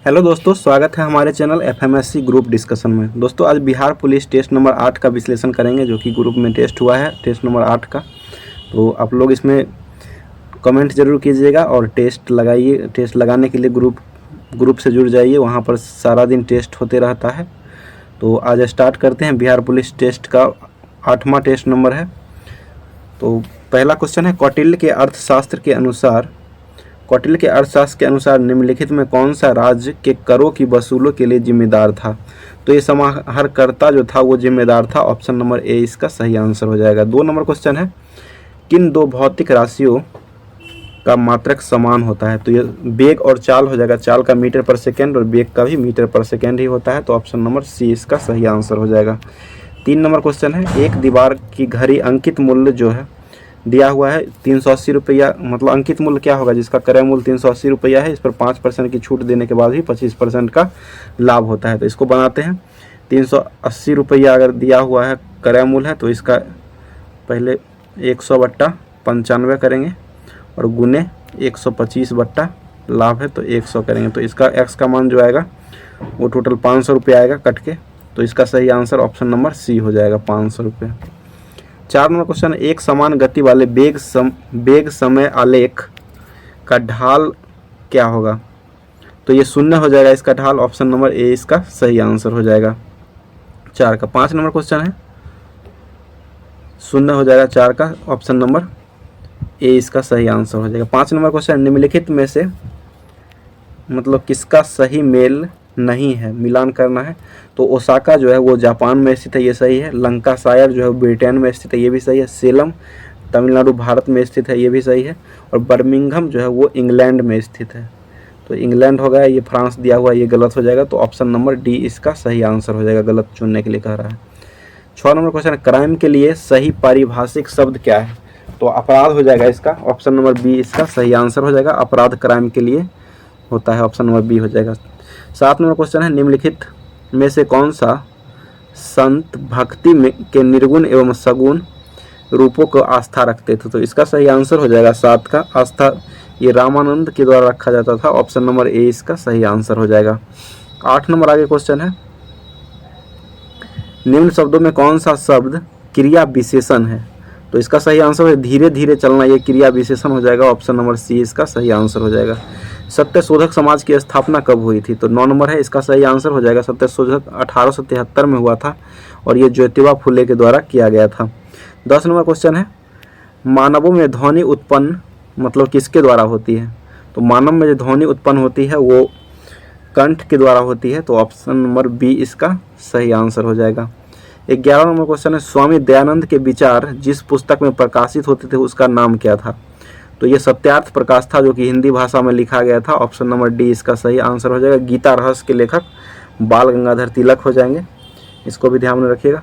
Hello दोस्तों, स्वागत है हमारे चैनल एफएमएससी ग्रुप डिस्कशन में। दोस्तों आज बिहार पुलिस टेस्ट नंबर 8 का विश्लेषण करेंगे, जो कि ग्रुप में टेस्ट हुआ है, टेस्ट नंबर 8 का। तो आप लोग इसमें कमेंट जरूर कीजिएगा और टेस्ट लगाइए। टेस्ट लगाने के लिए ग्रुप से जुड़ जाइए, वहाँ पर सारा दिन टेस्ट होते रहता है। तो आज स्टार्ट करते हैं। बिहार पुलिस टेस्ट का 8वां टेस्ट नंबर है। तो पहला क्वेश्चन है, कौटिल्य के अर्थशास्त्र के अनुसार निम्नलिखित में कौन सा राज्य के करों की वसूलों के लिए जिम्मेदार था? तो ये समाहरणकर्ता जो था वो जिम्मेदार था। ऑप्शन नंबर ए इसका सही आंसर हो जाएगा। 2 नंबर क्वेश्चन है, किन दो भौतिक राशियों का मात्रक समान होता है? तो ये वेग और चाल हो जाएगा। चाल का मीटर पर सेकेंड और वेग का भी मीटर पर सेकेंड ही होता है। तो ऑप्शन नंबर सी इसका सही आंसर हो जाएगा। 3 नंबर क्वेश्चन है, एक दीवार की घड़ी अंकित मूल्य जो है दिया हुआ है 380 रुपया, मतलब अंकित मूल्य क्या होगा? जिसका क्रय मूल्य 380 रुपया है, इस पर 5% की छूट देने के बाद भी 25% का लाभ होता है। तो इसको बनाते हैं। 380 रुपया अगर दिया हुआ है क्रय मूल्य है, तो इसका पहले 100/95 करेंगे और गुने 125 लाभ है तो 100 करेंगे। तो इसका एक्स का मान जो आएगा वो टोटल 500 रुपया आएगा कट के। तो इसका सही आंसर ऑप्शन नंबर सी हो जाएगा, 500 रुपये। 4 नंबर क्वेश्चन, एक समान गति वाले वेग समय आलेख का ढाल क्या होगा? तो ये 0 हो जाएगा इसका ढाल। ऑप्शन नंबर ए इसका सही आंसर हो जाएगा 4 का। 5 नंबर क्वेश्चन है, 0 हो जाएगा 4 का। ऑप्शन नंबर ए इसका सही आंसर हो जाएगा। 5 नंबर क्वेश्चन, निम्नलिखित में से मतलब किसका सही मेल नहीं है? मिलान करना है। तो ओसाका जो है वो जापान में स्थित है, ये सही है। लंकाशायर जो है ब्रिटेन में स्थित है, ये भी सही है। सेलम तमिलनाडु भारत में स्थित है, ये भी सही है। और बर्मिंघम जो है वो इंग्लैंड में स्थित है। तो इंग्लैंड हो गया, ये फ्रांस दिया हुआ, ये गलत हो जाएगा। तो ऑप्शन नंबर डी इसका सही आंसर हो जाएगा, गलत चुनने के लिए कह रहा है। 6 नंबर क्वेश्चन, क्राइम के लिए सही पारिभाषिक शब्द क्या है? तो अपराध हो जाएगा इसका। ऑप्शन नंबर बी इसका सही आंसर हो जाएगा। अपराध क्राइम के लिए होता है, ऑप्शन नंबर बी हो जाएगा। 7 नंबर क्वेश्चन है, निम्नलिखित में से कौन सा संत भक्ति में के निर्गुण एवं सगुण रूपों को आस्था रखते थे? तो इसका सही आंसर हो जाएगा 7 का। आस्था ये रामानंद के द्वारा रखा जाता था। ऑप्शन नंबर ए इसका सही आंसर हो जाएगा। 8 नंबर आगे क्वेश्चन है, निम्न शब्दों में कौन सा शब्द क्रिया विशेषण है? तो इसका सही आंसर है धीरे धीरे चलना, ये क्रिया विशेषण हो जाएगा। ऑप्शन नंबर सी इसका सही आंसर हो जाएगा। सत्यशोधक समाज की स्थापना कब हुई थी? तो 9 नंबर है, इसका सही आंसर हो जाएगा। सत्यशोधक 1873 में हुआ था और ये ज्योतिबा फुले के द्वारा किया गया था। 10 नंबर क्वेश्चन है, मानवों में ध्वनि उत्पन्न मतलब किसके द्वारा होती है? तो मानव में जो ध्वनि उत्पन्न होती है वो कंठ के द्वारा होती है। तो ऑप्शन नंबर बी इसका सही आंसर हो जाएगा। 11 नंबर क्वेश्चन है, स्वामी दयानंद के विचार जिस पुस्तक में प्रकाशित होते थे उसका नाम क्या था? तो ये सत्यार्थ प्रकाश था, जो कि हिंदी भाषा में लिखा गया था। ऑप्शन नंबर डी इसका सही आंसर हो जाएगा। गीता रहस्य के लेखक बाल गंगाधर तिलक हो जाएंगे, इसको भी ध्यान में रखिएगा।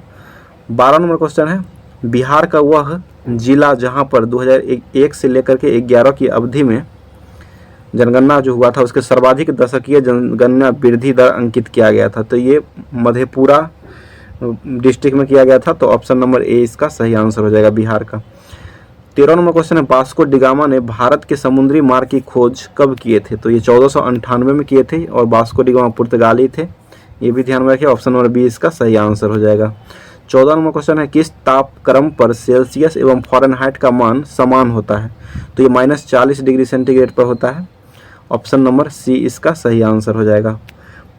12 नंबर क्वेश्चन है, बिहार का वह जिला जहां पर 2001 से लेकर के 11 की अवधि में जनगणना जो हुआ था उसके सर्वाधिक दशकीय जनगणना वृद्धि दर अंकित किया गया था? तो ये मधेपुरा डिस्ट्रिक्ट में किया गया था। तो ऑप्शन नंबर ए इसका सही आंसर हो जाएगा, बिहार का। 13 नंबर क्वेश्चन है, वास्को डी गामा ने भारत के समुद्री मार्ग की खोज कब किए थे? तो ये 1498 में किए थे और वास्को डी गामा पुर्तगाली थे, ये भी ध्यान में रखिए। ऑप्शन नंबर बी इसका सही आंसर हो जाएगा। 14 नंबर क्वेश्चन है, किस तापक्रम पर सेल्सियस एवं फ़ारेनहाइट का मान समान होता है? तो ये -40 डिग्री सेंटीग्रेड पर होता है। ऑप्शन नंबर सी इसका सही आंसर हो जाएगा।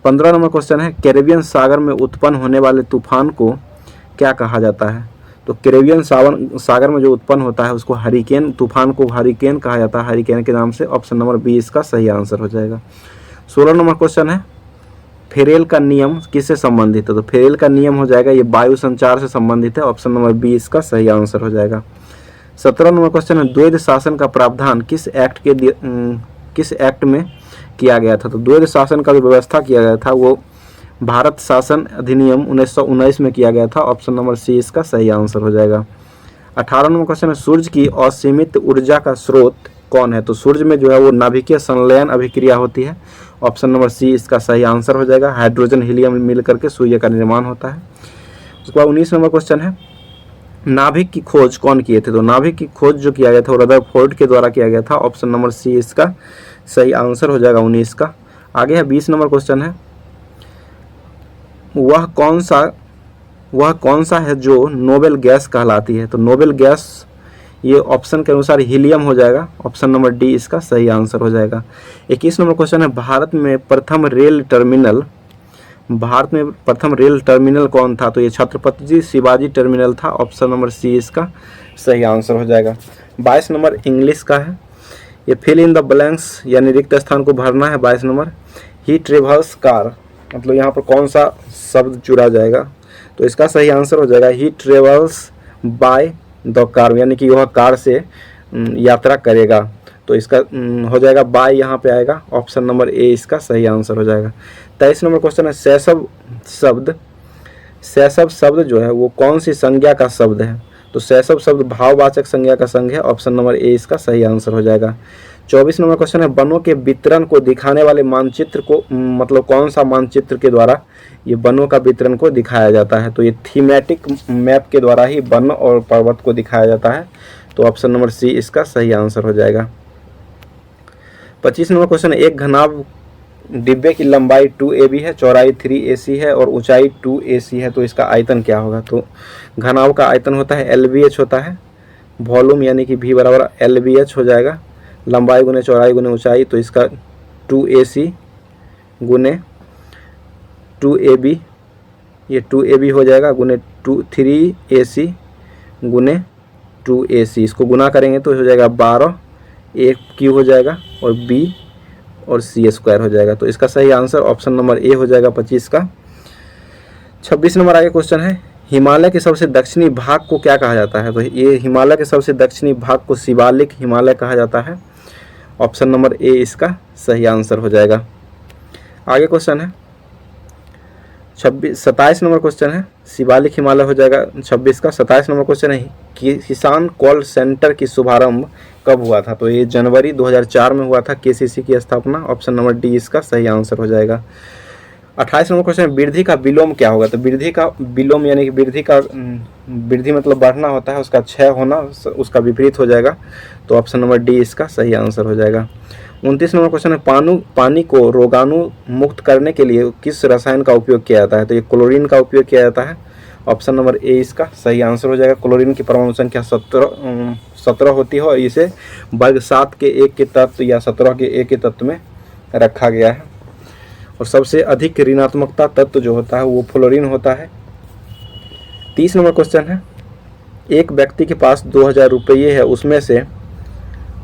15 नंबर क्वेश्चन है, कैरेबियन सागर में उत्पन्न होने वाले तूफान को क्या कहा जाता है? तो कैरेबियन सागर में जो उत्पन्न होता है उसको हरिकेन, तूफान को हरिकेन कहा जाता है, हरिकेन के नाम से। ऑप्शन नंबर बी इसका सही आंसर हो जाएगा। 16 नंबर क्वेश्चन है, फेरेल का नियम किससे संबंधित है? तो फेरेल का नियम हो जाएगा ये वायु संचार से संबंधित है। ऑप्शन नंबर बी इसका सही आंसर हो जाएगा। 17 नंबर क्वेश्चन है, द्वैध शासन का प्रावधान किस एक्ट में किया गया था? तो द्वैध शासन का जो व्यवस्था किया गया था वो भारत शासन अधिनियम 1919 में किया गया था। ऑप्शन नंबर सी इसका सही आंसर हो जाएगा। 18 नंबर क्वेश्चन है, सूर्य की असीमित ऊर्जा का स्रोत कौन है? तो सूर्य में जो है वो नाभिकीय संलयन अभिक्रिया होती है। ऑप्शन नंबर सी इसका सही आंसर हो जाएगा। हाइड्रोजन हीलियम मिल करके सूर्य का निर्माण होता है। उसके बाद 19 नंबर क्वेश्चन है, नाभिक की खोज कौन किए थे? तो नाभिक की खोज जो किया गया था वो रदरफोर्ड के द्वारा किया गया था। ऑप्शन नंबर सी इसका सही आंसर हो जाएगा 19 का। आगे है 20 नंबर क्वेश्चन है, वह कौन सा है जो नोबेल गैस कहलाती है। तो नोबेल गैस ये ऑप्शन के अनुसार हीलियम हो जाएगा, ऑप्शन नंबर डी इसका सही आंसर हो जाएगा। 21 नंबर क्वेश्चन है, भारत में प्रथम रेल टर्मिनल कौन था। तो ये छत्रपति शिवाजी टर्मिनल था, ऑप्शन नंबर सी इसका सही आंसर हो जाएगा। 22 नंबर इंग्लिश का है, ये फिल इन द ब्लैंक्स यानी रिक्त स्थान को भरना है। 22 नंबर, ही ट्रेवल्स कार, मतलब यहाँ पर कौन सा शब्द चुरा जाएगा। तो इसका सही आंसर हो जाएगा ही ट्रेवल्स बाय द कार, यानी कि वह कार से यात्रा करेगा। तो इसका हो जाएगा बाय, यहाँ पे आएगा, ऑप्शन नंबर ए इसका सही आंसर हो जाएगा। 23 नंबर क्वेश्चन है, शैशव शब्द जो है वो कौन सी संज्ञा का शब्द है। तो शैशव शब्द भाववाचक संज्ञा का संघ है, ऑप्शन नंबर ए इसका सही आंसर हो जाएगा। 24 नंबर क्वेश्चन है, वनों के वितरण को दिखाने वाले मानचित्र को मतलब कौन सा मानचित्र के द्वारा ये वनों का वितरण को दिखाया जाता है। तो ये थीमेटिक मैप के द्वारा ही वन और पर्वत को दिखाया जाता है। तो ऑप्शन नंबर सी इसका सही आंसर हो जाएगा। 25 नंबर क्वेश्चन है, एक घनाभ डिब्बे की लंबाई 2ab है, चौड़ाई 3ac है और ऊंचाई 2ac है। तो इसका आयतन क्या होगा। तो घनाभ का आयतन होता है LBH होता है, वॉल्यूम यानी कि V बराबर LBH हो जाएगा, लंबाई गुने चौड़ाई गुने ऊंचाई। तो इसका 2ac गुने 2ab, ये 2ab हो जाएगा गुने 3ac गुने 2ac, इसको गुना करेंगे तो हो जाएगा 12, एक क्यू हो जाएगा और b और c स्क्वायर हो जाएगा। तो इसका सही आंसर ऑप्शन नंबर ए हो जाएगा 25 का। 26 नंबर आगे क्वेश्चन है, हिमालय के सबसे दक्षिणी भाग को क्या कहा जाता है। तो ये हिमालय के सबसे दक्षिणी भाग को शिवालिक हिमालय कहा जाता है, ऑप्शन नंबर ए इसका सही आंसर हो जाएगा। आगे क्वेश्चन है 27 नंबर क्वेश्चन है, शिवालिक हिमालय हो जाएगा 26 का। 27 नंबर क्वेश्चन है कि किसान कॉल सेंटर की शुभारंभ कब हुआ था। तो ये जनवरी 2004 में हुआ था KCC की स्थापना, ऑप्शन नंबर डी इसका सही आंसर हो जाएगा। 28 नंबर क्वेश्चन है, वृद्धि का विलोम क्या होगा। तो वृद्धि का विलोम यानी कि वृद्धि मतलब बढ़ना होता है, उसका क्षय होना उसका विपरीत हो जाएगा। तो ऑप्शन नंबर डी इसका सही आंसर हो जाएगा। 29 नंबर क्वेश्चन है, पानी को रोगाणु मुक्त करने के लिए किस रसायन का उपयोग किया जाता है। तो ये क्लोरीन का उपयोग किया जाता है, ऑप्शन नंबर ए इसका सही आंसर हो जाएगा। क्लोरीन की परमाणु संख्या 17 होती है और इसे वर्ग 7 के 1 के तत्व या 17 के 1 के तत्व में रखा गया है। और सबसे अधिक ऋणात्मकता तत्व जो होता है वो फ्लोरीन होता है। 30 नंबर क्वेश्चन है, एक व्यक्ति के पास 2000 रुपये है,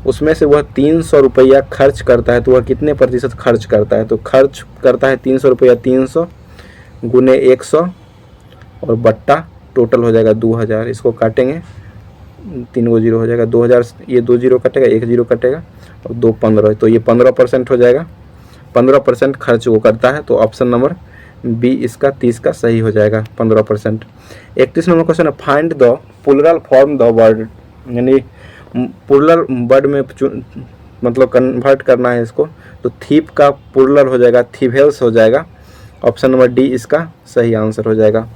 उसमें से वह 300 रुपया खर्च करता है, तो वह कितने प्रतिशत खर्च करता है। तो खर्च करता है 300 रुपया, 300 गुने 100 और बट्टा टोटल हो जाएगा 2000। इसको काटेंगे 3 को 0 हो जाएगा, 2000 ये 2 0 कटेगा, 1 0 कटेगा और 2 15, तो ये 15% हो जाएगा। 15% खर्च वो करता है, तो ऑप्शन नंबर बी इसका 30 का सही हो जाएगा 15%। 31 नंबर क्वेश्चन है, find the plural form the word, यानी प्लूरल वर्ड में मतलब कन्वर्ट करना है इसको। तो थीप का प्लूरल हो जाएगा थीवेल्स हो जाएगा, ऑप्शन नंबर डी इसका सही आंसर हो जाएगा।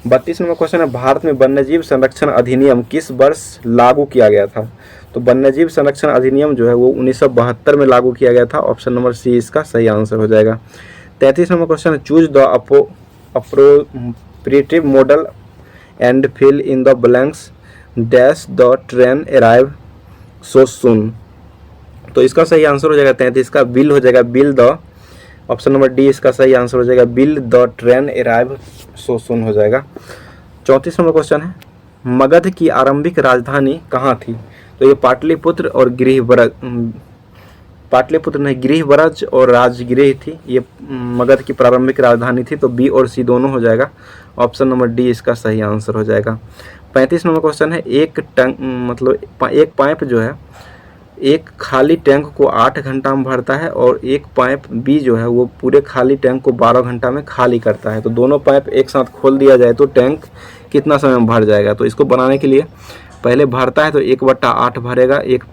32 नंबर क्वेश्चन है, भारत में वन्यजीव संरक्षण अधिनियम किस वर्ष लागू किया गया था। तो वन्यजीव संरक्षण अधिनियम जो है वो 1972 में लागू किया गया था, ऑप्शन नंबर सी इसका सही आंसर हो जाएगा। 33 नंबर क्वेश्चन है, choose the appropriative model and fill in the blanks dash the train arrive so soon. तो इसका सही आंसर हो जाएगा 33 का बिल हो जाएगा, will the, option number D इसका सही आंसर हो जाएगा, will the train arrive so soon हो जाएगा। 34 नंबर क्वेश्चन है, मगध की आरंभिक राजधानी कहाँ थी। तो ये पाटलिपुत्र और गृहब्रज और राजगृह थी, ये मगध की प्रारंभिक राजधानी थी। तो बी और सी दोनों हो जाएगा, ऑप्शन नंबर डी इसका सही आंसर हो जाएगा। 35 नंबर क्वेश्चन है, एक पाइप जो है एक खाली टैंक को 8 घंटा में भरता है और एक पाइप बी जो है वो पूरे खाली टैंक को 12 घंटा में खाली करता है। तो दोनों पाइप एक साथ खोल दिया जाए तो टैंक कितना समय में भर जाएगा। तो इसको बनाने के लिए पहले भरता है तो 1/8 भरेगा एक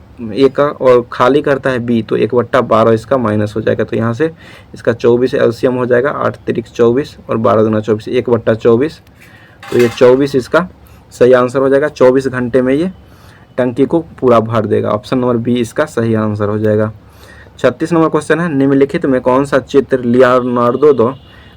का, और खाली करता है बी तो 1/12 इसका माइनस हो जाएगा। तो यहाँ से इसका 24 एलसीएम हो जाएगा, 8 तिरिक 24 और 12 दूना 24, 1/24। तो ये 24 इसका सही आंसर हो जाएगा। 24 घंटे में ये टंकी को पूरा भर देगा, ऑप्शन नंबर बी इसका सही आंसर हो जाएगा। 36 नंबर क्वेश्चन है, निम्नलिखित में कौन सा चित्र लियोनार्दो दा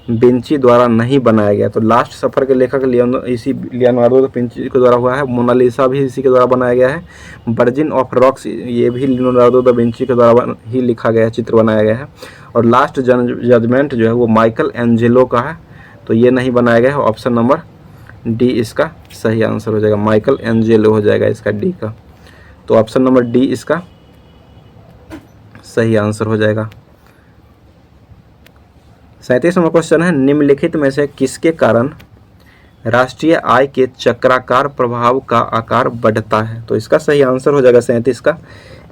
विंची द्वारा नहीं बनाया गया? तो लास्ट सफर के लेखक लियोनार्दो दा विंची के द्वारा हुआ है। मोनालिसा भी इसी के द्वारा बनाया गया है। वर्जिन ऑफ रॉक्स ये भी लियोनार्दो दा विंची के द्वारा ही लिखा गया है, चित्र बनाया गया है। और लास्ट जजमेंट जो है वो माइकल एंजेलो का है, तो ये नहीं बनाया गया है। ऑप्शन नंबर डी इसका सही आंसर हो जाएगा, माइकल एंजेलो हो जाएगा इसका डी का। तो ऑप्शन नंबर डी इसका सही आंसर हो जाएगा। 37 नंबर क्वेश्चन है, निम्नलिखित में से किसके कारण राष्ट्रीय आय के चक्राकार प्रभाव का आकार बढ़ता है? तो इसका सही आंसर हो जाएगा 37 का,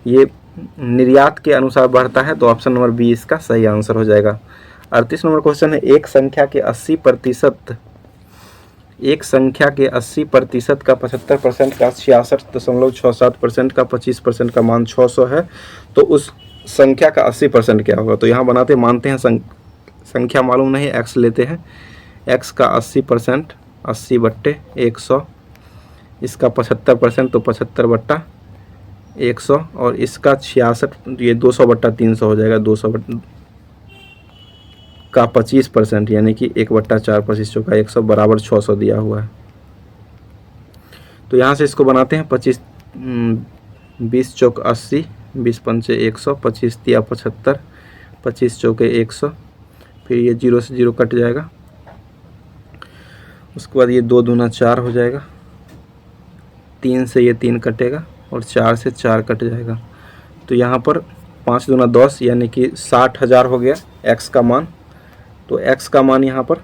ये निर्यात के अनुसार बढ़ता है। तो ऑप्शन नंबर बी इसका सही आंसर हो जाएगा। 38 नंबर क्वेश्चन है, एक संख्या के 80% का 75% का 66.67% का 25% का मान 600 है, तो उस संख्या का 80% क्या होगा? तो यहाँ बनाते मानते हैं संख्या मालूम नहीं, x लेते हैं, x का 80% 80/100, इसका 75% तो 75/100, और इसका 66 ये 200/300 हो जाएगा, 200 का 25% यानी कि 1/4 25 चौका 100 बराबर 600 दिया हुआ है। तो यहाँ से इसको बनाते हैं 20 चौक 80, 20 पंचे 100, 25 तिया 75, 25 चौके 100, फिर ये 0 से 0 कट जाएगा। उसके बाद ये 2 दूना 4 हो जाएगा, 3 से ये 3 कटेगा और 4 से 4 कट जाएगा। तो यहाँ पर 5 दूना 10 यानी कि 60,000 हो गया x का मान। तो x का मान यहाँ पर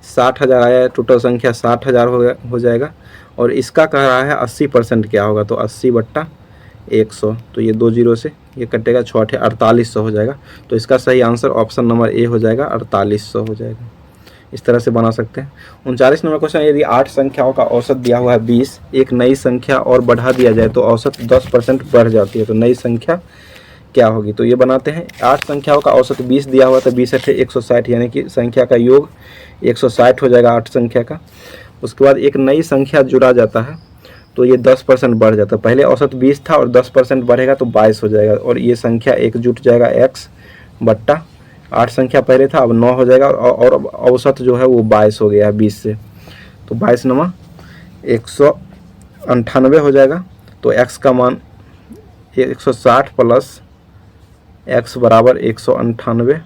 60,000 आया है, टोटल संख्या 60,000 हो जाएगा। और इसका कह रहा है 80% क्या होगा? तो 80/100, तो ये 2 0 से ये कटेगा, 6 8 4800 हो जाएगा। तो इसका सही आंसर ऑप्शन नंबर ए हो जाएगा, 4800 हो जाएगा। इस तरह से बना सकते हैं। 39 नंबर क्वेश्चन, यदि 8 संख्याओं का औसत दिया हुआ है 20, एक नई संख्या और बढ़ा दिया जाए तो औसत 10% बढ़ जाती है, तो नई संख्या क्या होगी? तो ये बनाते हैं, 8 संख्याओं का औसत 20 दिया हुआ, तो 20 8 160 यानी कि संख्या का योग 160 हो जाएगा 8 संख्या का। उसके बाद एक नई संख्या जुड़ा जाता है तो ये 10% बढ़ जाता है। पहले औसत 20 था और 10% बढ़ेगा तो 22 हो जाएगा, और ये संख्या एक जुट जाएगा x बट्टा 8 संख्या पहले था, अब 9 हो जाएगा, और औसत जो है वो 22 हो गया है 20 से, तो 22 नमा 198 हो जाएगा। तो x का मान 160 प्लस x बराबर 198,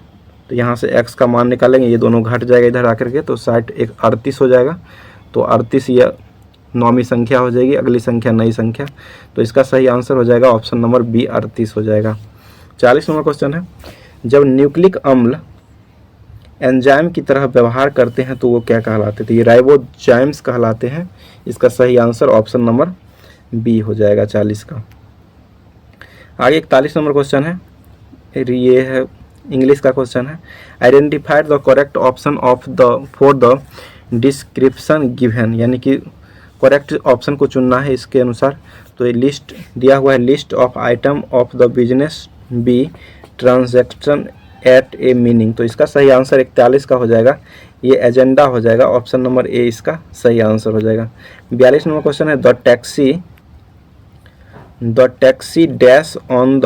तो यहाँ से x का मान निकालेंगे, ये दोनों घट जाएगा इधर आकर के, तो 60 एक 38 हो जाएगा। तो 38 यह 9वीं संख्या हो जाएगी, अगली संख्या नई संख्या। तो इसका सही आंसर हो जाएगा ऑप्शन नंबर बी 38 हो जाएगा। 40 नंबर क्वेश्चन है, जब न्यूक्लिक अम्ल एंजाइम की तरह व्यवहार करते हैं तो वो क्या कहलाते हैं? तो ये राइबोजाइम्स कहलाते हैं। इसका सही आंसर ऑप्शन नंबर बी हो जाएगा 40 का। आगे 41 नंबर क्वेश्चन है, ये है इंग्लिश का क्वेश्चन है, identified the correct option of the for the description given, यानी कि करेक्ट ऑप्शन को चुनना है इसके अनुसार। तो ये लिस्ट दिया हुआ है, list of item of the business be transaction at a meaning, तो इसका सही आंसर 41 का हो जाएगा, ये एजेंडा हो जाएगा, ऑप्शन नंबर ए इसका सही आंसर हो जाएगा। 42 नंबर क्वेश्चन है, the taxi dash on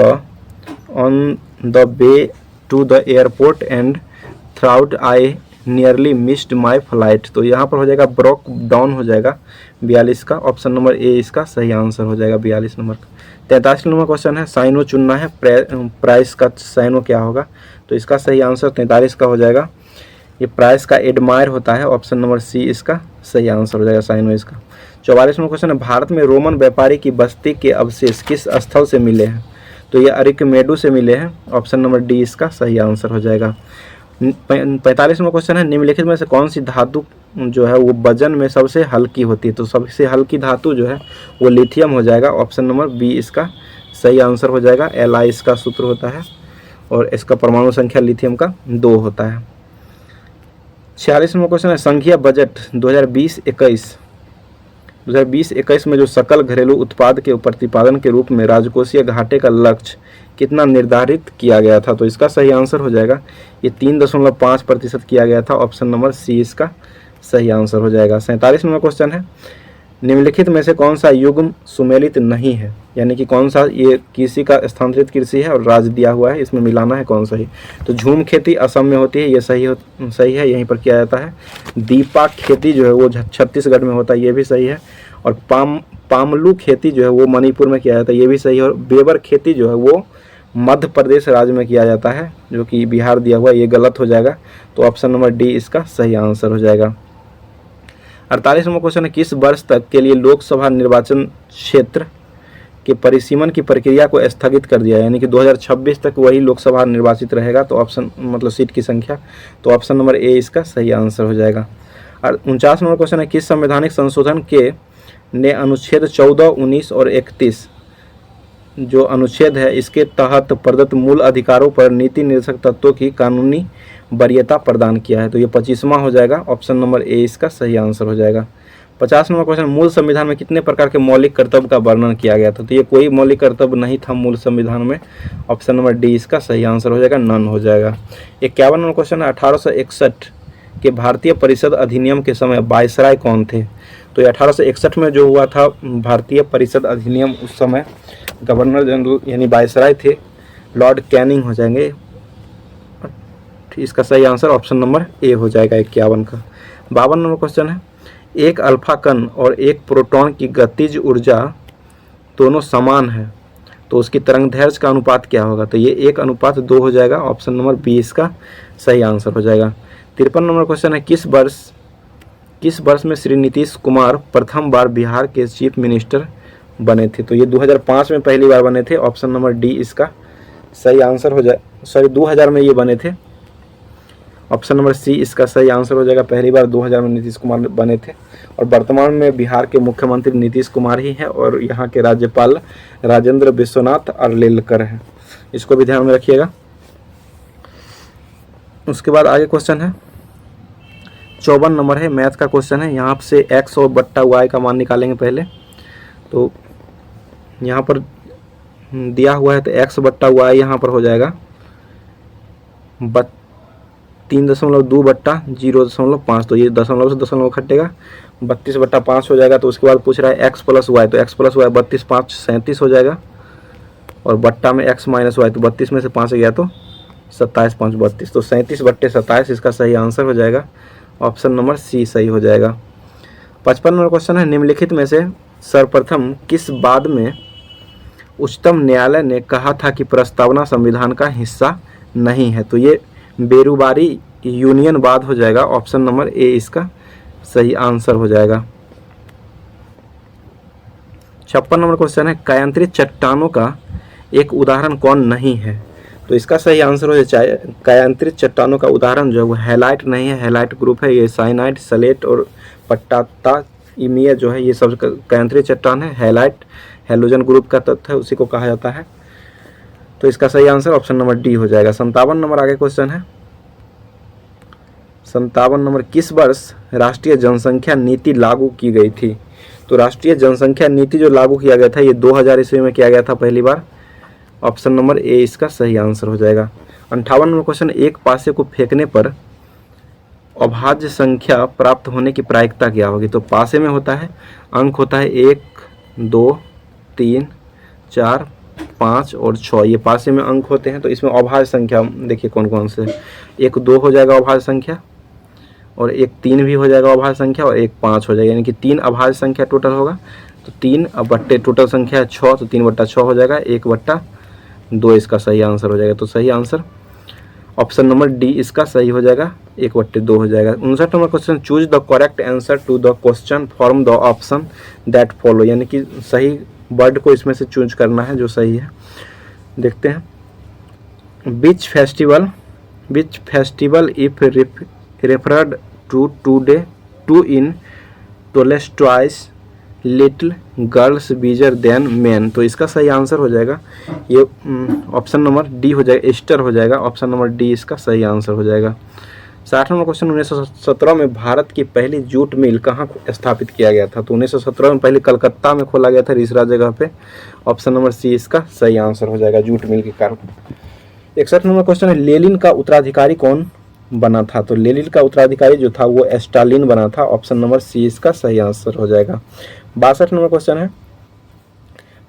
the way to the airport and throughout I nearly missed my flight, तो यहाँ पर हो जाएगा ब्रोक डाउन हो जाएगा 42 का, ऑप्शन नंबर ए इसका सही आंसर हो जाएगा 42 नंबर का। 43 नंबर क्वेश्चन है, साइनो चुनना है, प्राइस का साइनो क्या होगा? तो इसका सही आंसर 43 का हो जाएगा, ये प्राइस का एडमायर होता है, ऑप्शन नंबर सी इसका सही आंसर हो जाएगा साइनो इसका। 44 नंबर क्वेश्चन है, भारत में रोमन व्यापारी की बस्ती के अवशेष किस स्थल से मिले हैं? तो ये अरिकमेडु से मिले हैं, ऑप्शन नंबर डी इसका सही आंसर हो जाएगा। 45 नंबर क्वेश्चन है, निम्नलिखित में से कौन सी धातु जो है वो वजन में सबसे हल्की होती है? तो सबसे हल्की धातु जो है वो लिथियम हो जाएगा, ऑप्शन नंबर बी इसका सही आंसर हो जाएगा। Li इसका सूत्र होता है और इसका परमाणु संख्या लिथियम का 2 होता है। 46 नंबर क्वेश्चन है, संघीय बजट 2020-21 में जो सकल घरेलू उत्पाद के प्रतिपादन के रूप में राजकोषीय घाटे का लक्ष्य कितना निर्धारित किया गया था? तो इसका सही आंसर हो जाएगा, ये 3.5% किया गया था, ऑप्शन नंबर सी इसका सही आंसर हो जाएगा। 47 नंबर क्वेश्चन है, निम्नलिखित में से कौन सा युग्म सुमेलित नहीं है, यानी कि कौन सा ये किसी का स्थानांतरित कृषि है और राज्य दिया हुआ है, इसमें मिलाना है कौन सा ही। तो झूम खेती असम में होती है, ये सही है, यहीं पर किया जाता है। दीपा खेती जो है वो छत्तीसगढ़ में होता है, ये भी सही है। और पामलू खेती जो है वो मणिपुर में किया जाता है, ये भी सही है। और बेबर खेती जो है वो मध्य प्रदेश राज्य में किया जाता है, जो कि बिहार दिया हुआ है, ये गलत हो जाएगा। तो ऑप्शन नंबर डी इसका सही आंसर हो जाएगा। 48 नंबर क्वेश्चन है, किस वर्ष तक के लिए लोकसभा निर्वाचन क्षेत्र के परिसीमन की प्रक्रिया को स्थगित कर दिया, यानी कि 2026 तक वही लोकसभा निर्वाचित रहेगा। तो ऑप्शन मतलब सीट की संख्या, तो ऑप्शन नंबर ए इसका सही आंसर हो जाएगा। और 49 नंबर क्वेश्चन है, किस संवैधानिक संशोधन के ने अनुच्छेद 14, 19 और 31 जो अनुच्छेद है इसके तहत प्रदत्त मूल अधिकारों पर नीति निर्देशक तत्वों की कानूनी वरीयता प्रदान किया है। तो ये 25वां हो जाएगा, ऑप्शन नंबर ए इसका सही आंसर हो जाएगा। 50 नंबर क्वेश्चन, मूल संविधान में कितने प्रकार के मौलिक कर्तव्य का वर्णन किया गया था। तो ये कोई मौलिक कर्तव्य नहीं था मूल संविधान में, ऑप्शन नंबर डी इसका सही आंसर हो जाएगा, नन हो जाएगा। 51 नंबर क्वेश्चन है, 1861 के भारतीय परिषद अधिनियम के समय वायसराय कौन थे। तो ये 1861 में जो हुआ था भारतीय परिषद अधिनियम, उस समय गवर्नर जनरल यानी वायसराय थे, लॉर्ड कैनिंग हो जाएंगे। इसका सही आंसर ऑप्शन नंबर ए हो जाएगा 51 का। 52 नंबर क्वेश्चन है, एक अल्फा कण और एक प्रोटॉन की गतिज ऊर्जा दोनों समान है, तो उसकी तरंगदैर्घ्य का अनुपात क्या होगा। तो ये 1:2 हो जाएगा, ऑप्शन नंबर बी इसका सही आंसर हो जाएगा। 53 नंबर क्वेश्चन है, किस वर्ष में श्री नीतीश कुमार प्रथम बार बिहार के चीफ मिनिस्टर बने थे। तो ये 2005 में पहली बार बने थे, ऑप्शन नंबर डी इसका सही आंसर हो जाए। 2000 में ये बने थे, ऑप्शन नंबर सी इसका सही आंसर हो जाएगा। पहली बार 2000 में नीतीश कुमार बने थे और वर्तमान में बिहार के मुख्यमंत्री नीतीश कुमार ही हैं और यहाँ के राज्यपाल राजेंद्र विश्वनाथ अर्लेलकर हैं, इसको भी ध्यान में रखिएगा। उसके बाद आगे क्वेश्चन है 54 नंबर है, मैथ का क्वेश्चन है। यहाँ से एक्स और बट्टा वाई का मान निकालेंगे पहले। तो यहाँ पर दिया हुआ है तो एक्स बट्टा वाई यहाँ पर हो जाएगा 3.2 बट्टा 0.5। तो ये दशमलव से दशमलव खटेगा, 32/5 हो जाएगा। तो उसके बाद पूछ रहा है एक्स प्लस वाई, तो एक्स प्लस वाई 32, 5 37 हो जाएगा। और बट्टा में एक्स माइनस वाई, तो 32 में से 5 गया तो 27, 5 32, तो 37/27 इसका सही आंसर हो जाएगा, ऑप्शन नंबर सी सही हो जाएगा। 55 नंबर क्वेश्चन है, निम्नलिखित में से सर्वप्रथम किस बाद में उच्चतम न्यायालय ने कहा था कि प्रस्तावना संविधान का हिस्सा नहीं है। तो ये बेरुबारी यूनियन वाद हो जाएगा, ऑप्शन नंबर ए इसका सही आंसर हो जाएगा। 56 नंबर क्वेश्चन है, कायांतरित चट्टानों का एक उदाहरण कौन नहीं है। तो इसका सही आंसर हो जाए, कायांतरित चट्टानों का उदाहरण जो है वो हैलाइट नहीं है, हैलाइट ग्रुप है, ये साइनाइड, सलेट और पट्टाता इमिया जो है ये सब कायांतरित चट्टान है। हैलाइट हैलोजन ग्रुप का तत्व है, उसी को कहा जाता है। तो इसका सही आंसर ऑप्शन नंबर डी हो जाएगा। 57 नंबर आगे क्वेश्चन है, 57 नंबर, किस वर्ष राष्ट्रीय जनसंख्या नीति लागू की गई थी। तो राष्ट्रीय जनसंख्या नीति जो लागू किया गया था ये 2000 ईस्वी में किया गया था पहली बार, ऑप्शन नंबर ए इसका सही आंसर हो जाएगा। 58 नंबर क्वेश्चन, एक पासे को फेंकने पर अभाज्य संख्या प्राप्त होने की प्रायिकता क्या होगी। तो पासे में होता है, अंक होता है 1, 2, 3, 4, 5 और 6, ये पासे में अंक होते हैं। तो इसमें अभाज्य संख्या देखिए कौन कौन से, 1 2 हो जाएगा अभाज्य संख्या, और 1 3 भी हो जाएगा अभाज्य संख्या, और 1 5 हो जाएगा, यानी कि 3 अभाज्य संख्या टोटल होगा। तो 3 बट्टे टोटल संख्या है 6, तो 3/6 हो जाएगा, 1/2 इसका सही आंसर हो जाएगा। तो सही आंसर ऑप्शन नंबर डी इसका सही हो जाएगा, 1/2 हो जाएगा। 59 number question, choose the correct answer to the question from the option that follow, यानी कि सही वर्ड को इसमें से चूज करना है जो सही है। देखते हैं, which festival if referred to today to in Tolstoy's little girls wiser than men. तो इसका सही आंसर हो जाएगा ये ऑप्शन नंबर डी हो जाएगा, ईस्टर हो जाएगा, ऑप्शन नंबर डी इसका सही आंसर हो जाएगा। 60 नंबर क्वेश्चन, 1917 में भारत की पहली जूट मिल कहाँ स्थापित किया गया था। तो 1917 में पहले कलकत्ता में खोला गया था, रीसरा जगह पे, ऑप्शन नंबर सी इसका सही आंसर हो जाएगा, जूट मिल के कारण। 61 नंबर क्वेश्चन है, लेनिन का उत्तराधिकारी कौन बना था। तो लेनिन का उत्तराधिकारी जो था वो स्टालिन बना था। ऑप्शन नंबर सी इसका सही आंसर हो जाएगा। 62 नंबर क्वेश्चन है,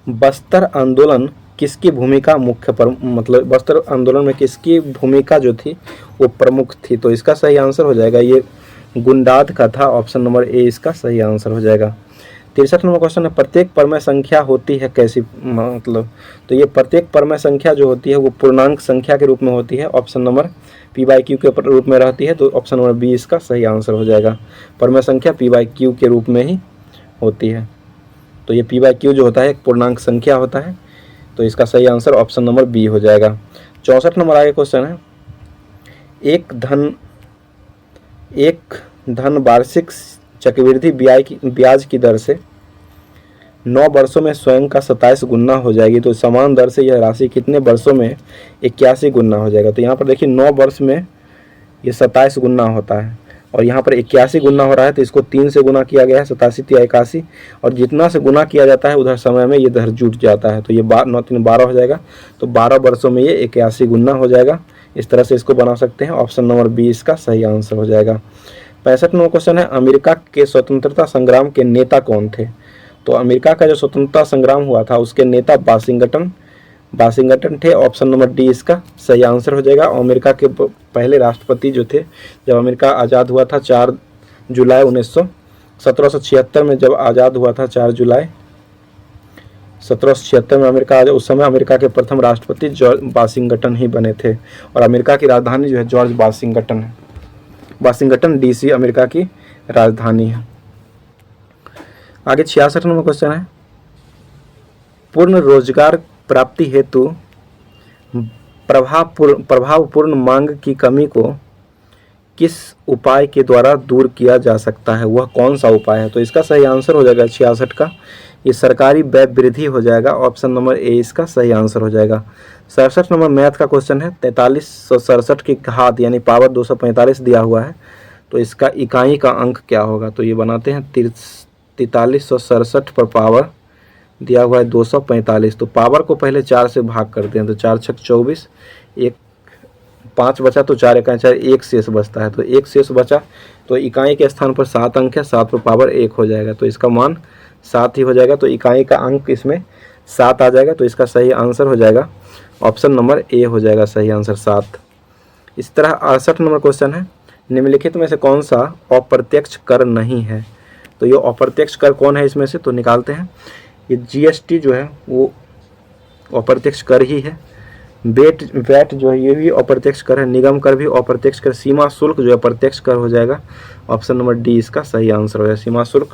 बस्तर आंदोलन किसकी भूमिका मुख्य पर, मतलब बस्तर आंदोलन में किसकी भूमिका जो थी वो प्रमुख थी। तो इसका सही आंसर हो जाएगा ये गुंडाद का था। ऑप्शन नंबर ए इसका सही आंसर हो जाएगा। 63 नंबर क्वेश्चन है, प्रत्येक परमेय संख्या होती है कैसी, मतलब तो ये प्रत्येक परमेय संख्या जो होती है वो पूर्णांक संख्या के रूप में होती है। Option number P by Q के रूप में रहती है। तो ऑप्शन नंबर बी इसका सही आंसर हो जाएगा। परमेय संख्या पी बाई क्यू के रूप में ही होती है। तो ये पी बाई क्यू जो होता है एक पूर्णांक संख्या होता है। तो इसका सही आंसर ऑप्शन नंबर बी हो जाएगा। 64 नंबर आगे क्वेश्चन है, एक धन वार्षिक चक्रवृद्धि ब्याज की दर से 9 वर्षों में स्वयं का 27 गुना हो जाएगी। तो समान दर से यह राशि कितने वर्षों में 81 गुना हो जाएगा। तो यहाँ पर देखिए 9 वर्ष में ये 27 गुना होता है और यहाँ पर 81 गुना हो रहा है। तो इसको 3 से गुना किया गया है, 87 या 81, और जितना से गुना किया जाता है उधर समय में ये दर जुट जाता है। तो ये 9 3 12 हो जाएगा। तो 12 वर्षों में ये 81 गुना हो जाएगा। इस तरह से इसको बना सकते हैं। ऑप्शन नंबर बी इसका सही आंसर हो जाएगा। 65 नंबर क्वेश्चन है, अमेरिका के स्वतंत्रता संग्राम के नेता कौन थे। तो अमेरिका का जो स्वतंत्रता संग्राम हुआ था उसके नेता वाशिंगटन थे। ऑप्शन नंबर डी इसका सही आंसर हो जाएगा। अमेरिका के पहले राष्ट्रपति जो थे, जब अमेरिका आज़ाद हुआ था 4 जुलाई 1776 में, जब आज़ाद हुआ था 4 जुलाई 1776 में अमेरिका, उस समय अमेरिका के प्रथम राष्ट्रपति जॉर्ज वाशिंगटन ही बने थे। और अमेरिका की राजधानी जो है जॉर्ज वाशिंगटन है। वाशिंगटन डीसी अमेरिका की राजधानी है। आगे 66 नंबर क्वेश्चन है, पूर्ण रोजगार प्राप्ति हेतु प्रभावपूर्ण मांग की कमी को किस उपाय के द्वारा दूर किया जा सकता है, वह कौन सा उपाय है। तो इसका सही आंसर हो जाएगा 66 का ये सरकारी व्यय वृद्धि हो जाएगा। ऑप्शन नंबर ए इसका सही आंसर हो जाएगा। 67 नंबर मैथ का क्वेश्चन है, 4367 की घात यानी पावर 245 दिया हुआ है। तो इसका इकाई का अंक क्या होगा। तो ये बनाते हैं 4367 पर पावर दिया हुआ है 245। तो पावर को पहले 4 से भाग करते हैं। तो 4 छक 24, एक 5 बचा तो 4 इकाई 4, 1 शेष बचता है। तो 1 शेष बचा तो इकाई के स्थान पर 7 अंक है, 7 पर पावर 1 हो जाएगा। तो इसका मान 7 ही हो जाएगा। तो इकाई का अंक इसमें 7 आ जाएगा। तो इसका सही आंसर हो जाएगा ऑप्शन नंबर ए हो जाएगा सही आंसर 7। इस तरह 68 नंबर क्वेश्चन है, निम्नलिखित में से कौन सा अप्रत्यक्ष कर नहीं है। तो ये अप्रत्यक्ष कर कौन है इसमें से, तो निकालते हैं। ये जीएसटी जो है वो अप्रत्यक्ष कर ही है। वैट जो है ये भी अप्रत्यक्ष कर है। निगम कर भी अप्रत्यक्ष कर। सीमा शुल्क जो है प्रत्यक्ष कर हो जाएगा। ऑप्शन नंबर डी इसका सही आंसर हो जाएगा। सीमा शुल्क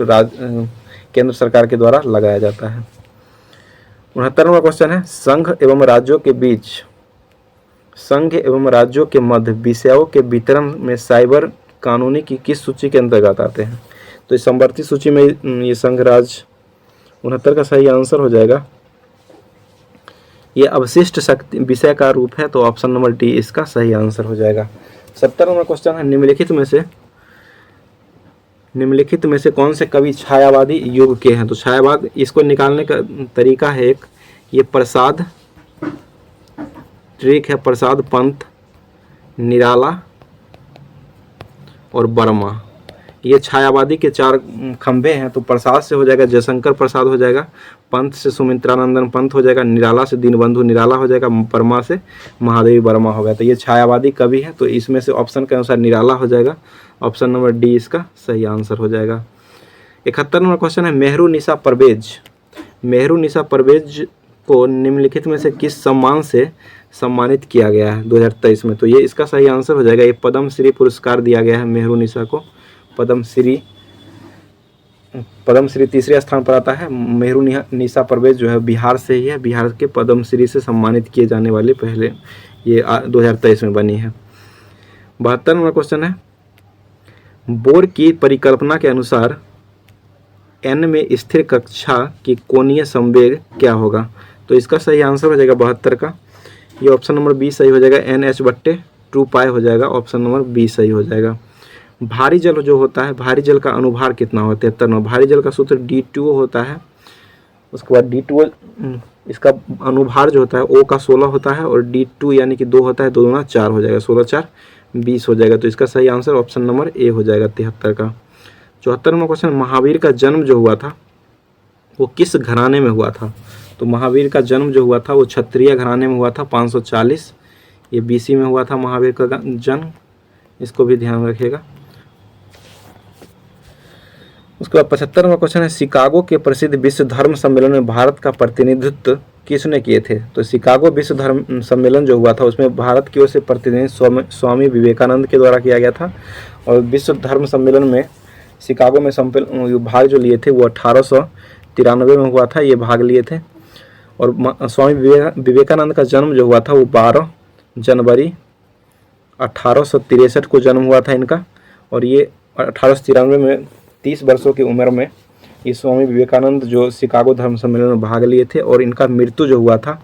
केंद्र सरकार के द्वारा लगाया जाता है। 69 नंबर क्वेश्चन है, संघ एवं राज्यों के मध्य विषयों के वितरण में साइबर कानूनी की किस सूची के अंतर्गत आते हैं। तो इस समवर्ती सूची में ये संघ राज्य 69 का सही आंसर हो जाएगा। ये अवशिष्ट शक्ति विषय का रूप है। तो ऑप्शन नंबर डी इसका सही आंसर हो जाएगा। 70 नंबर क्वेश्चन है, निम्नलिखित में से कौन से कवि छायावादी युग के हैं। तो छायावाद इसको निकालने का तरीका है एक, ये प्रसाद ट्रिक है, प्रसाद, पंत, निराला और वर्मा। ये छायावादी के 4 खंभे हैं। तो प्रसाद से हो जाएगा जयशंकर प्रसाद हो जाएगा, पंत से सुमित्रानंदन पंत हो जाएगा, निराला से दीनबंधु निराला हो जाएगा, वर्मा से महादेवी वर्मा हो गया। तो ये छायावादी कवि है। तो इसमें से ऑप्शन के अनुसार निराला हो जाएगा। ऑप्शन नंबर डी इसका सही आंसर हो जाएगा। 71 नंबर क्वेश्चन है, मेहरू निशा परवेज को निम्नलिखित में से किस सम्मान से सम्मानित किया गया है 2023 में। तो ये इसका सही आंसर हो जाएगा। ये पद्मश्री पुरस्कार दिया गया है मेहरू निशा को। पद्मश्री तीसरे स्थान पर आता है। मेहरू निशा परवेज जो है बिहार से ही है। बिहार के पद्मश्री से सम्मानित किए जाने वाले पहले ये 2023 में बनी है। 72 नंबर क्वेश्चन है, बोर की परिकल्पना के अनुसार n में स्थिर कक्षा की कोणीय संवेग क्या होगा। तो इसका सही आंसर हो जाएगा 72 का। ये ऑप्शन नंबर बी सही हो जाएगा। NH/2π हो जाएगा। ऑप्शन नंबर बी सही हो जाएगा। भारी जल जो होता है, भारी जल का अनुभार कितना होता है 73 में। भारी जल का सूत्र D2O होता है। उसके बाद D2O इसका अनुभार जो होता है O का 16 होता है और D2 यानी कि 2 होता है, 2 दूना 4 हो जाएगा। 16 4 20 हो जाएगा। तो इसका सही आंसर ऑप्शन नंबर ए हो जाएगा 73 का। 74वां क्वेश्चन, महावीर का जन्म जो हुआ था वो किस घराने में हुआ था? तो महावीर का जन्म जो हुआ था वो क्षत्रिय घराने में हुआ था 540, ये BC में हुआ था महावीर का जन्म, इसको भी ध्यान रखिएगा। उसके बाद 75वां क्वेश्चन है, शिकागो के प्रसिद्ध विश्व धर्म सम्मेलन में भारत का प्रतिनिधित्व किसने किए थे? तो शिकागो विश्व धर्म सम्मेलन जो हुआ था उसमें भारत की ओर से प्रतिनिधित्व स्वामी विवेकानंद के द्वारा किया गया था। और विश्व धर्म सम्मेलन में शिकागो में भाग जो लिए थे वो 1893 में हुआ था, ये भाग लिए थे। और स्वामी विवेकानंद का जन्म जो हुआ था वो 12 जनवरी 1863 को जन्म हुआ था इनका। और ये 1893 में 30 वर्षों की उम्र में ये स्वामी विवेकानंद जो शिकागो धर्म सम्मेलन में भाग लिए थे। और इनका मृत्यु जो हुआ था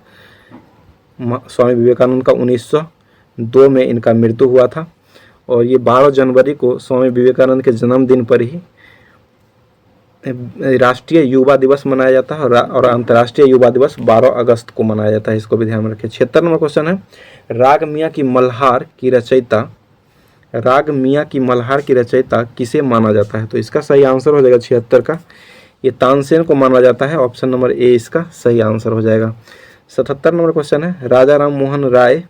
स्वामी विवेकानंद का 1902 में इनका मृत्यु हुआ था। और ये 12 जनवरी को स्वामी विवेकानंद के जन्मदिन पर ही राष्ट्रीय युवा दिवस मनाया जाता है और अंतर्राष्ट्रीय युवा दिवस 12 अगस्त को मनाया जाता है, इसको भी ध्यान में रखें। 76 नंबर क्वेश्चन है, राग मियाँ की मल्हार की रचयिता किसे माना जाता है? तो इसका सही आंसर हो जाएगा 76 का, ये तानसेन को माना जाता है। ऑप्शन नंबर ए इसका सही आंसर हो जाएगा। 77 नंबर क्वेश्चन है, राजा राम मोहन राय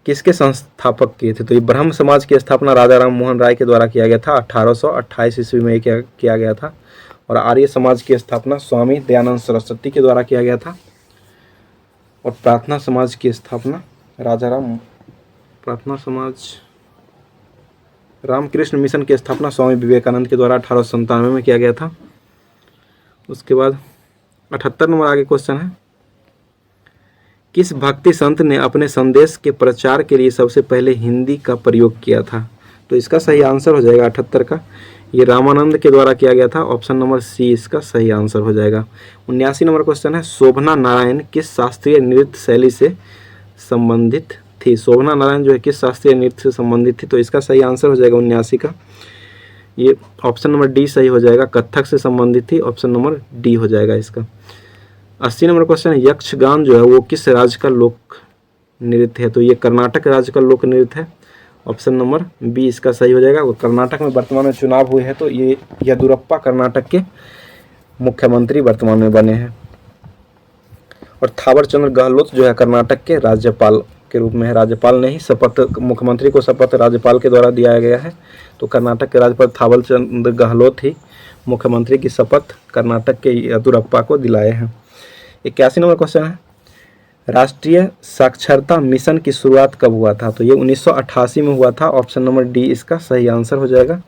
किसके संस्थापक किए थे? तो ये ब्रह्म समाज की स्थापना राजा राम मोहन राय के द्वारा किया गया था, 1828 ईस्वी में किया गया था। और आर्य समाज की स्थापना स्वामी दयानंद सरस्वती के द्वारा किया गया था। और प्रार्थना समाज की स्थापना रामकृष्ण मिशन की स्थापना स्वामी विवेकानंद के द्वारा 1897 में किया गया था। उसके बाद 78 नंबर आगे क्वेश्चन है, किस भक्ति संत ने अपने संदेश के प्रचार के लिए सबसे पहले हिंदी का प्रयोग किया था? तो इसका सही आंसर हो जाएगा 78 का, ये रामानंद के द्वारा किया गया था। ऑप्शन नंबर सी इसका सही आंसर हो जाएगा। 79 नंबर क्वेश्चन है, शोभना नारायण किस शास्त्रीय नृत्य शैली से संबंधित थी? शोभना नारायण जो है किस शास्त्रीय नृत्य से संबंधित थी? तो इसका सही आंसर हो जाएगा 79 का, ये ऑप्शन नंबर डी सही हो जाएगा, कथक से संबंधित थी। ऑप्शन नंबर डी हो जाएगा इसका। 80 नंबर क्वेश्चन है, यक्षगान जो है वो किस राज्य का लोक नृत्य है? तो ये कर्नाटक राज्य का लोक नृत्य है। ऑप्शन नंबर बी इसका सही हो जाएगा। वो कर्नाटक में वर्तमान में चुनाव हुए हैं, तो ये येदियुरप्पा कर्नाटक के मुख्यमंत्री वर्तमान में बने हैं। और थावर चंद्र गहलोत जो है कर्नाटक के राज्यपाल के रूप में है। राज्यपाल ने ही शपथ, मुख्यमंत्री को शपथ राज्यपाल के द्वारा दिया गया है। तो कर्नाटक के राज्यपाल थावर चंद्र गहलोत ही मुख्यमंत्री की शपथ कर्नाटक के येदियुरप्पा को दिलाए हैं। 81 नंबर क्वेश्चन है, राष्ट्रीय साक्षरता मिशन की शुरुआत कब हुआ था? तो ये 1988 में हुआ था। ऑप्शन नंबर डी इसका सही आंसर हो जाएगा।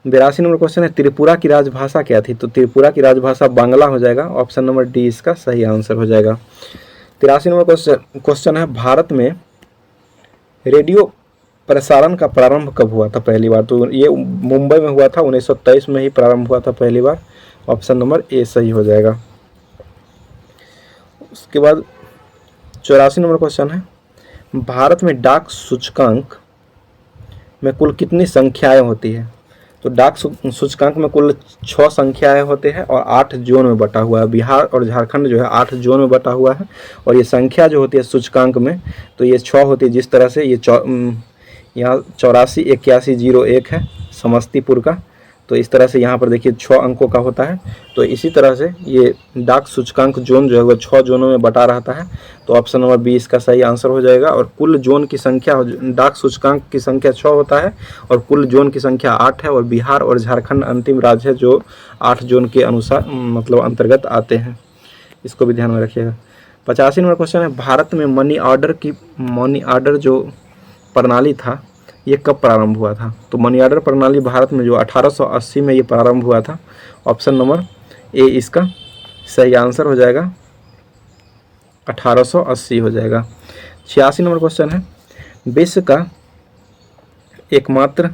82 नंबर क्वेश्चन है, त्रिपुरा की राजभाषा क्या थी? तो त्रिपुरा की राजभाषा बांग्ला हो जाएगा। ऑप्शन नंबर डी इसका सही आंसर हो जाएगा। 83 नंबर क्वेश्चन है, भारत में रेडियो प्रसारण का प्रारंभ कब हुआ था पहली बार? तो ये मुंबई में हुआ था, 1923 में ही प्रारंभ हुआ था पहली बार। ऑप्शन नंबर ए सही हो जाएगा। उसके बाद 84 नंबर क्वेश्चन है, भारत में डाक सूचकांक में कुल कितनी संख्याएं होती है? तो डाक सूचकांक में कुल 6 संख्याएं होते हैं और 8 जोन में बटा हुआ है। बिहार और झारखंड जो है 8 जोन में बटा हुआ है। और ये संख्या जो होती है सूचकांक में, तो ये 6 होती है। जिस तरह से ये यहाँ 848101 है समस्तीपुर का, तो इस तरह से यहाँ पर देखिए 6 अंकों का होता है। तो इसी तरह से ये डाक सूचकांक जोन जो है वो 6 जोनों में बटा रहता है। तो ऑप्शन नंबर बी इसका सही आंसर हो जाएगा। और कुल जोन की संख्या, डाक सूचकांक की संख्या 6 होता है और कुल जोन की संख्या 8 है। और बिहार और झारखंड अंतिम राज्य है जो 8 जोन के अनुसार मतलब अंतर्गत आते हैं, इसको भी ध्यान में रखिएगा। 85 नंबर क्वेश्चन है, भारत में मनी ऑर्डर जो प्रणाली था ये कब प्रारंभ हुआ था? तो मनी ऑर्डर प्रणाली भारत में जो 1880 में ये प्रारंभ हुआ था। ऑप्शन नंबर ए इसका सही आंसर हो जाएगा, 1880 हो जाएगा। 86 नंबर क्वेश्चन है, विश्व का एकमात्र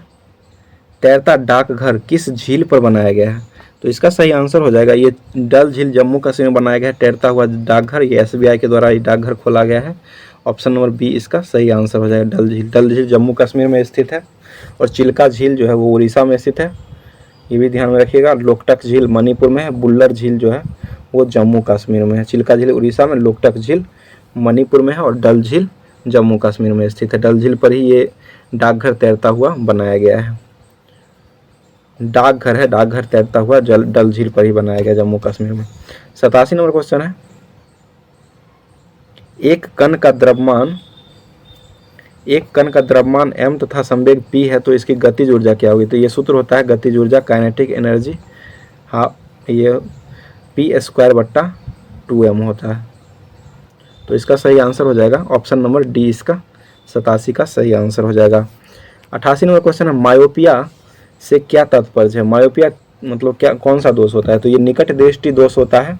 तैरता डाकघर किस झील पर बनाया गया है? तो इसका सही आंसर हो जाएगा, ये डल झील जम्मू कश्मीर में बनाया गया है तैरता हुआ डाकघर। ये SBI के द्वारा ये डाकघर खोला गया है। ऑप्शन नंबर बी इसका सही आंसर हो जाएगा, डल झील जम्मू कश्मीर में स्थित है। और चिल्का झील जो है वो उड़ीसा में स्थित है, ये भी ध्यान में रखिएगा। लोकटक झील मणिपुर में है, बुल्लर झील जो है वो जम्मू कश्मीर में है। चिल्का झील उड़ीसा में, लोकटक झील मणिपुर में है और डल झील जम्मू कश्मीर में स्थित है। डल झील पर ही ये डाकघर तैरता हुआ बनाया गया है। डाकघर है, डाकघर तैरता हुआ डल झील पर ही बनाया गया जम्मू कश्मीर में। 87 नंबर क्वेश्चन है, एक कण का द्रव्यमान m तथा संवेग p है तो इसकी गतिज ऊर्जा क्या होगी? तो ये सूत्र होता है गतिज ऊर्जा काइनेटिक एनर्जी, हाँ ये p²/2m होता है। तो इसका सही आंसर हो जाएगा ऑप्शन नंबर डी, इसका 87 का सही आंसर हो जाएगा। 88 नंबर क्वेश्चन है, मायोपिया से क्या तात्पर्य है? मायोपिया मतलब क्या, कौन सा दोष होता है? तो ये निकट दृष्टि दोष होता है।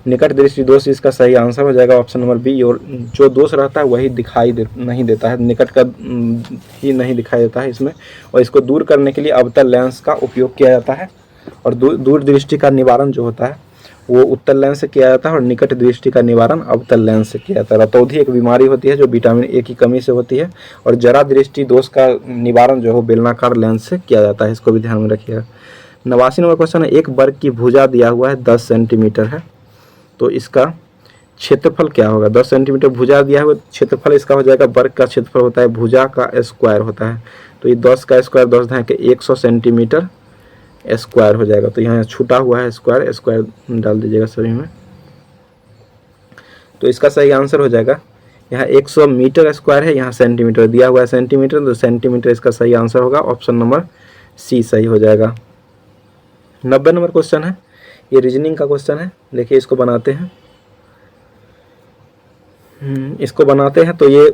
निकट दृष्टि दोष इसका सही आंसर हो जाएगा ऑप्शन नंबर बी। और जो दोष रहता है वही नहीं देता है, निकट का ही नहीं दिखाई देता है इसमें, और इसको दूर करने के लिए अवतल लेंस का उपयोग किया जाता है। और दूर दृष्टि का निवारण जो होता है वो उत्तल लेंस से किया जाता है, और निकट दृष्टि का निवारण अवतल लेंस से किया जाता है। रतौंधी एक बीमारी होती है जो विटामिन ए की कमी से होती है, और जरा दृष्टि दोष का निवारण जो है बेलनाकार लेंस से किया जाता है, इसको भी ध्यान में रखिएगा। 89 नंबर क्वेश्चन है, एक वर्ग की भुजा दिया हुआ है 10 सेंटीमीटर है, तो इसका क्षेत्रफल क्या होगा? 10 सेंटीमीटर भुजा दिया हुआ, क्षेत्रफल इसका हो जाएगा, वर्ग का क्षेत्रफल होता है भुजा का स्क्वायर होता है, तो ये 10 का स्क्वायर 10 ढाई के 100 सेंटीमीटर स्क्वायर हो जाएगा। तो यहाँ छूटा हुआ है स्क्वायर, स्क्वायर डाल दीजिएगा सभी में, तो इसका सही आंसर हो जाएगा। यहाँ 100 मीटर स्क्वायर है, यहाँ सेंटीमीटर दिया हुआ है सेंटीमीटर, तो सेंटीमीटर इसका सही आंसर होगा, ऑप्शन नंबर सी सही हो जाएगा। 90 नंबर क्वेश्चन है, ये रीजनिंग का क्वेश्चन है। देखिए इसको बनाते हैं, तो ये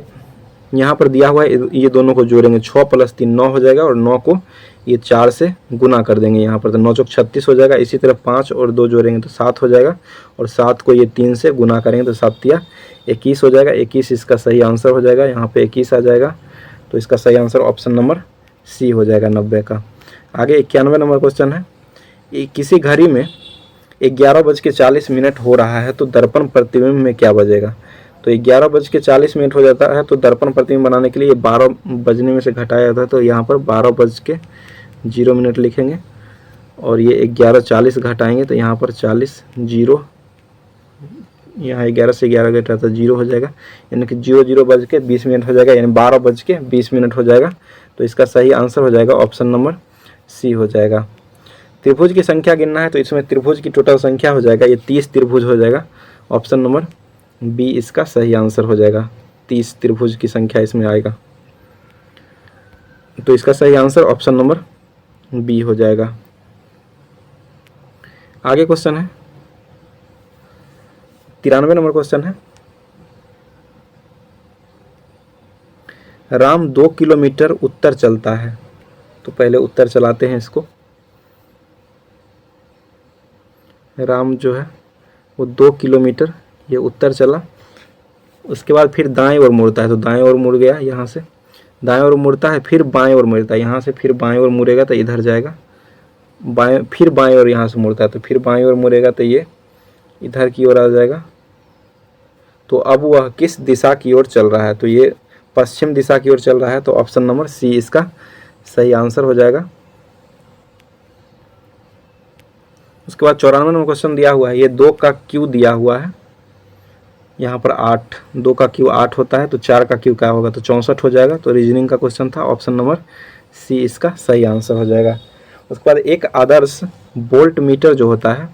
यहाँ पर दिया हुआ है, ये दोनों को जोड़ेंगे, 6 + 3 9 हो जाएगा, और 9 को ये 4 से गुना कर देंगे यहाँ पर, तो 9 चौक 36 हो जाएगा। इसी तरह 5 और 2 जोड़ेंगे तो 7 हो जाएगा, और 7 को ये 3 से गुना करेंगे तो 7 × 21 हो जाएगा। 21 इसका सही आंसर हो जाएगा, यहाँ पे 21 आ जाएगा, तो इसका सही आंसर ऑप्शन नंबर सी हो जाएगा 90 का। आगे 91 नंबर क्वेश्चन है, किसी घड़ी में 11:40 हो रहा है तो दर्पण प्रतिबिंब में क्या बजेगा? तो 11:40 हो जाता है, तो दर्पण प्रतिबिंब बनाने के लिए 12 बजने में से घटाया जाता है, तो यहाँ पर 12:0 लिखेंगे, और ये 11:40 घटाएंगे तो यहाँ पर 40 0, यहाँ 11 से 11 घटा तो 0 हो जाएगा, यानी कि 00:20 हो जाएगा, यानी 12:20 हो जाएगा। तो इसका सही आंसर हो जाएगा ऑप्शन नंबर सी हो जाएगा। त्रिभुज की संख्या गिनना है, तो इसमें त्रिभुज की टोटल संख्या हो जाएगा, ये 30 त्रिभुज हो जाएगा, ऑप्शन नंबर बी इसका सही आंसर हो जाएगा। 30 त्रिभुज की संख्या इसमें आएगा, तो इसका सही आंसर ऑप्शन नंबर बी हो जाएगा। आगे क्वेश्चन है 93 नंबर क्वेश्चन है, राम 2 किलोमीटर उत्तर चलता है, तो पहले उत्तर चलाते हैं इसको। राम जो है वो 2 किलोमीटर ये उत्तर चला, उसके बाद फिर दाएं ओर मुड़ता है, तो दाएं ओर मुड़ गया, यहाँ से दाएं ओर मुड़ता है, फिर बाएं ओर मुड़ता है, यहाँ से फिर बाएं ओर मुड़ेगा तो इधर जाएगा, बाएं फिर बाएं ओर यहाँ से मुड़ता है, तो फिर बाएं ओर मुड़ेगा तो ये इधर की ओर आ जाएगा। तो अब वह किस दिशा की ओर चल रहा है? तो ये पश्चिम दिशा की ओर चल रहा है, तो ऑप्शन नंबर सी इसका सही आंसर हो जाएगा। उसके बाद 94 नंबर क्वेश्चन दिया हुआ है, ये 2 का क्यू दिया हुआ है, यहाँ पर 8, 2 का क्यू 8 होता है, तो 4 का क्यू क्या होगा? तो 64 हो जाएगा। तो रीजनिंग का क्वेश्चन था, ऑप्शन नंबर सी इसका सही आंसर हो जाएगा। उसके बाद एक आदर्श वोल्ट मीटर जो होता है,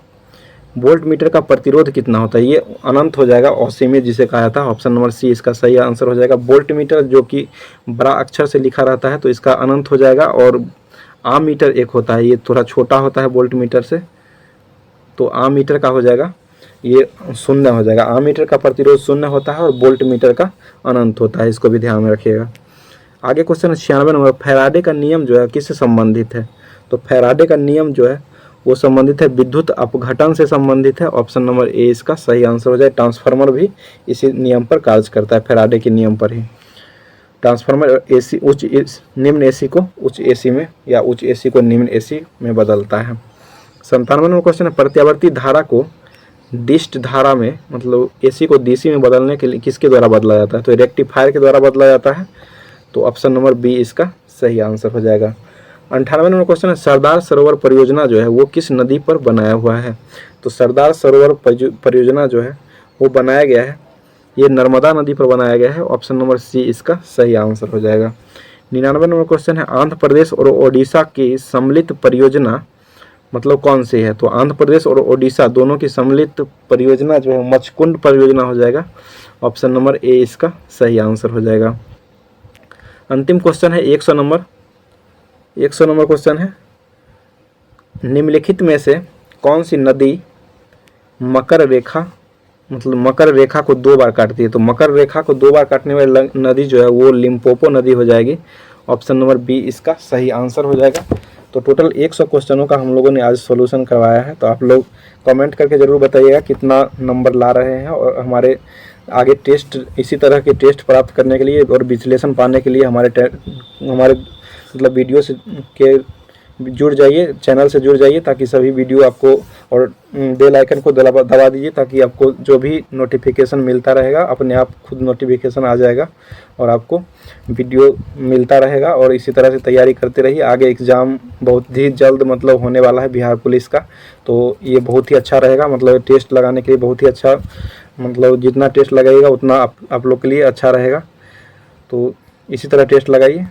वोल्ट मीटर का प्रतिरोध कितना होता है? ये अनंत हो जाएगा, असीमित जिसे कहा जाता है, ऑप्शन नंबर सी इसका सही आंसर हो जाएगा। वोल्ट मीटर जो कि बड़ा अक्षर से लिखा रहता है तो इसका अनंत हो जाएगा, और आम मीटर एक होता है, ये थोड़ा छोटा होता है वोल्ट मीटर से, तो आम मीटर का हो जाएगा ये 0 हो जाएगा। आम मीटर का प्रतिरोध 0 होता है और वोल्ट मीटर का अनंत होता है, इसको भी ध्यान में रखिएगा। आगे क्वेश्चन 96 नंबर, फैराडे का नियम जो है किससे संबंधित है? तो फैराडे का नियम जो है वो संबंधित है विद्युत अपघटन से संबंधित है, ऑप्शन नंबर ए इसका सही आंसर हो जाए। ट्रांसफार्मर भी इसी नियम पर कार्य करता है, फैराडे के नियम पर ही। ट्रांसफार्मर एसी निम्न एसी को उच्च एसी में, या उच्च एसी को निम्न एसी में बदलता है। 97 नंबर क्वेश्चन है, प्रत्यावर्ती धारा को डिस्ट धारा में, मतलब एसी को डीसी में बदलने के लिए किसके द्वारा बदला जाता है? तो रेक्टिफायर के द्वारा बदला जाता है, तो ऑप्शन नंबर बी इसका सही आंसर हो जाएगा। 98 नंबर क्वेश्चन है, सरदार सरोवर परियोजना जो है वो किस नदी पर बनाया हुआ है? तो सरदार सरोवर परियोजना जो है वो बनाया गया है ये नर्मदा नदी पर बनाया गया है। ऑप्शन नंबर सी इसका सही आंसर हो जाएगा। 99 नंबर क्वेश्चन है, आंध्र प्रदेश और ओडिशा की सम्मिलित परियोजना मतलब कौन सी है? तो आंध्र प्रदेश और ओडिशा दोनों की सम्मिलित परियोजना जो है मचकुंड परियोजना हो जाएगा। ऑप्शन नंबर ए इसका सही आंसर हो जाएगा। अंतिम क्वेश्चन है 100 नंबर। 100 नंबर क्वेश्चन है, निम्नलिखित में से कौन सी नदी मकर रेखा मतलब मकर रेखा को 2 बार काटती है? तो मकर रेखा को 2 बार काटने वाली नदी जो है वो लिम्पोपो नदी हो जाएगी। ऑप्शन नंबर बी इसका सही आंसर हो जाएगा। तो टोटल 100 क्वेश्चनों का हम लोगों ने आज सॉल्यूशन करवाया है। तो आप लोग कमेंट करके ज़रूर बताइएगा कितना नंबर ला रहे हैं, और हमारे आगे टेस्ट इसी तरह के टेस्ट प्राप्त करने के लिए और विश्लेषण पाने के लिए हमारे मतलब वीडियो से के जुड़ जाइए, चैनल से जुड़ जाइए, ताकि सभी वीडियो आपको, और बेल आइकन को दबा दीजिए ताकि आपको जो भी नोटिफिकेशन मिलता रहेगा अपने आप खुद नोटिफिकेशन आ जाएगा और आपको वीडियो मिलता रहेगा। और इसी तरह से तैयारी करते रहिए। आगे एग्ज़ाम बहुत ही जल्द मतलब होने वाला है बिहार पुलिस का, तो ये बहुत ही अच्छा रहेगा। मतलब टेस्ट लगाने के लिए बहुत ही अच्छा, मतलब जितना टेस्ट लगाइएगा उतना आप लोग के लिए अच्छा रहेगा। तो इसी तरह टेस्ट लगाइए।